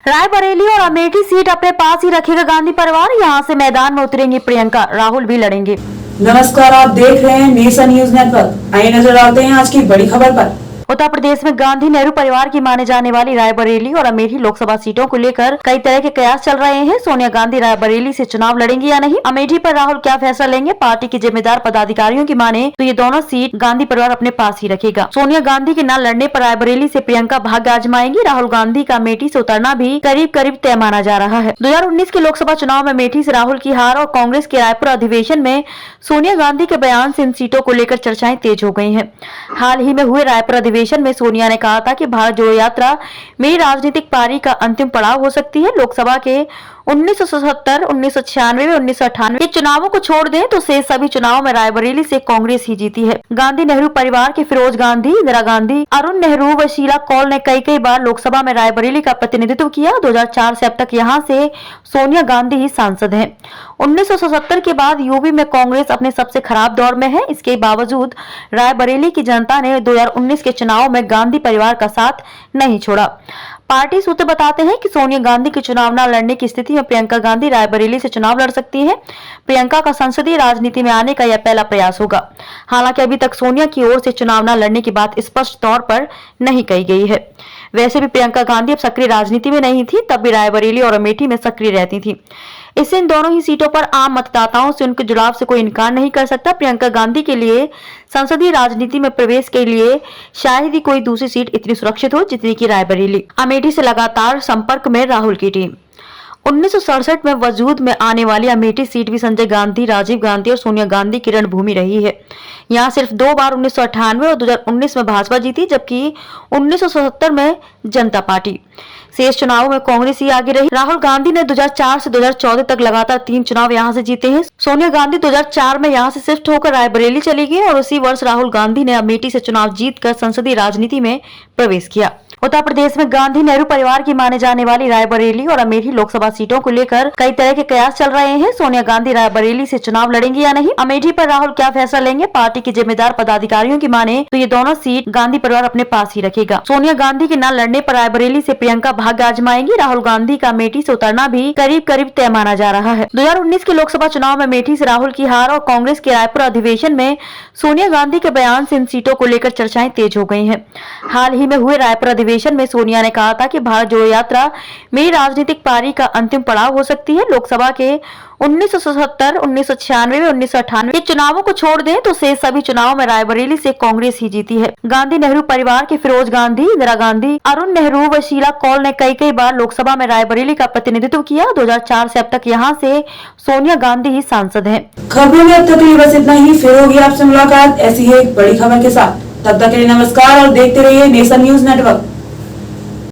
रायबरेली और अमेठी सीट अपने पास ही रखेगा गांधी परिवार। यहां से मैदान में उतरेंगी प्रियंका, राहुल भी लड़ेंगे। नमस्कार, आप देख रहे हैं नेशन न्यूज नेटवर्क। आइए नजर डालते हैं आज की बड़ी खबर पर। उत्तर प्रदेश में गांधी नेहरू परिवार की माने जाने वाली रायबरेली और अमेठी लोकसभा सीटों को लेकर कई तरह के कयास चल रहे हैं। सोनिया गांधी रायबरेली से चुनाव लड़ेंगी या नहीं, अमेठी पर राहुल क्या फैसला लेंगे। पार्टी के जिम्मेदार पदाधिकारियों की माने तो ये दोनों सीट गांधी परिवार अपने पास ही रखेगा। सोनिया गांधी के न लड़ने पर रायबरेली से प्रियंका भाग्य आजमाएंगी। राहुल गांधी का अमेठी से उतरना भी करीब करीब तय माना जा रहा है। 2019 के लोकसभा चुनाव में अमेठी से राहुल की हार और कांग्रेस के रायपुर अधिवेशन में सोनिया गांधी के बयान से इन सीटों को लेकर चर्चाएं तेज हो गई हैं। हाल ही में हुए रायपुर अधिवेशन में सोनिया ने कहा था कि भारत जोड़ो यात्रा मेरी राजनीतिक पारी का अंतिम पड़ाव हो सकती है। लोकसभा के 1977, 1996 व 1998 के चुनावों को छोड़ दें तो शेष सभी चुनावों में रायबरेली से कांग्रेस ही जीती है। गांधी नेहरू परिवार के फिरोज गांधी, इंदिरा गांधी, अरुण नेहरू व शीला कौल ने कई बार लोकसभा में रायबरेली का प्रतिनिधित्व किया। 2004 से अब तक यहां से सोनिया गांधी ही सांसद हैं। 1977 के बाद यूपी में कांग्रेस अपने सबसे खराब दौर में है। इसके बावजूद रायबरेली की जनता ने 2019 के चुनाव में गांधी परिवार का साथ नहीं छोड़ा। पार्टी सूत्र बताते हैं कि सोनिया गांधी के चुनाव न लड़ने की स्थिति में प्रियंका गांधी रायबरेली से चुनाव लड़ सकती हैं। प्रियंका का संसदीय राजनीति में आने का यह पहला प्रयास होगा। हालांकि अभी तक सोनिया की ओर से चुनाव न लड़ने की बात स्पष्ट तौर पर नहीं कही गई है। वैसे भी प्रियंका गांधी अब सक्रिय राजनीति में नहीं थी, तब भी रायबरेली और अमेठी में सक्रिय रहती थी। इससे इन दोनों ही सीटों पर आम मतदाताओं से उनके जुड़ाव से कोई इनकार नहीं कर सकता। प्रियंका गांधी के लिए संसदीय राजनीति में प्रवेश के लिए शायद ही कोई दूसरी सीट इतनी सुरक्षित हो जितनी की रायबरेली। अमेठी से लगातार संपर्क में राहुल की टीम। 1967 में वजूद में आने वाली अमेठी सीट भी संजय गांधी, राजीव गांधी और सोनिया गांधी की रणभूमि रही है। यहाँ सिर्फ 2 बार 1998 और 2019 में भाजपा जीती, जबकि 1977 में जनता पार्टी। शेष चुनावों में कांग्रेस ही आगे रही। राहुल गांधी ने 2004 से 2014 तक लगातार 3 चुनाव यहां से जीते हैं। सोनिया गांधी 2004 में यहां से शिफ्ट होकर रायबरेली चली गई और उसी वर्ष राहुल गांधी ने अमेठी से चुनाव जीतकर संसदीय राजनीति में प्रवेश किया। उत्तर प्रदेश में गांधी नेहरू परिवार की माने जाने वाली रायबरेली और अमेठी लोकसभा सीटों को लेकर कई तरह के कयास चल रहे हैं। सोनिया गांधी रायबरेली से चुनाव लड़ेंगी या नहीं, अमेठी पर राहुल क्या फैसला लेंगे। पार्टी के जिम्मेदार पदाधिकारियों की माने तो ये दोनों सीट गांधी परिवार अपने पास ही रखेगा। सोनिया गांधी के न लड़ने पर रायबरेली से प्रियंका भाग्य आजमाएंगी। राहुल गांधी का अमेठी से उतरना भी करीब करीब तय माना जा रहा है। 2019 के लोकसभा चुनाव में अमेठी से राहुल की हार और कांग्रेस के रायपुर अधिवेशन में सोनिया गांधी के बयान से इन सीटों को लेकर चर्चाएं तेज हो गई हैं। हाल ही में हुए रायपुर अधिवेशन में सोनिया ने कहा था कि भारत जोड़ो यात्रा मेरी राजनीतिक पारी का अंतिम पड़ाव हो सकती है। लोकसभा के 1977, 1996 व 1998 के चुनावों को छोड़ दें तो शेष सभी चुनावों में रायबरेली से कांग्रेस ही जीती है। गांधी नेहरू परिवार के फिरोज गांधी, इंदिरा गांधी, अरुण नेहरू व शीला कौल ने कई बार लोकसभा में रायबरेली का प्रतिनिधित्व किया। 2004 से अब तक यहाँ से सोनिया गांधी ही सांसद हैं। खबरों में अब तक बस इतना ही। फिर होगी आपसे मुलाकात ऐसी ही एक बड़ी खबर के साथ। तब तक के लिए नमस्कार और देखते रहिए नेशन न्यूज नेटवर्क।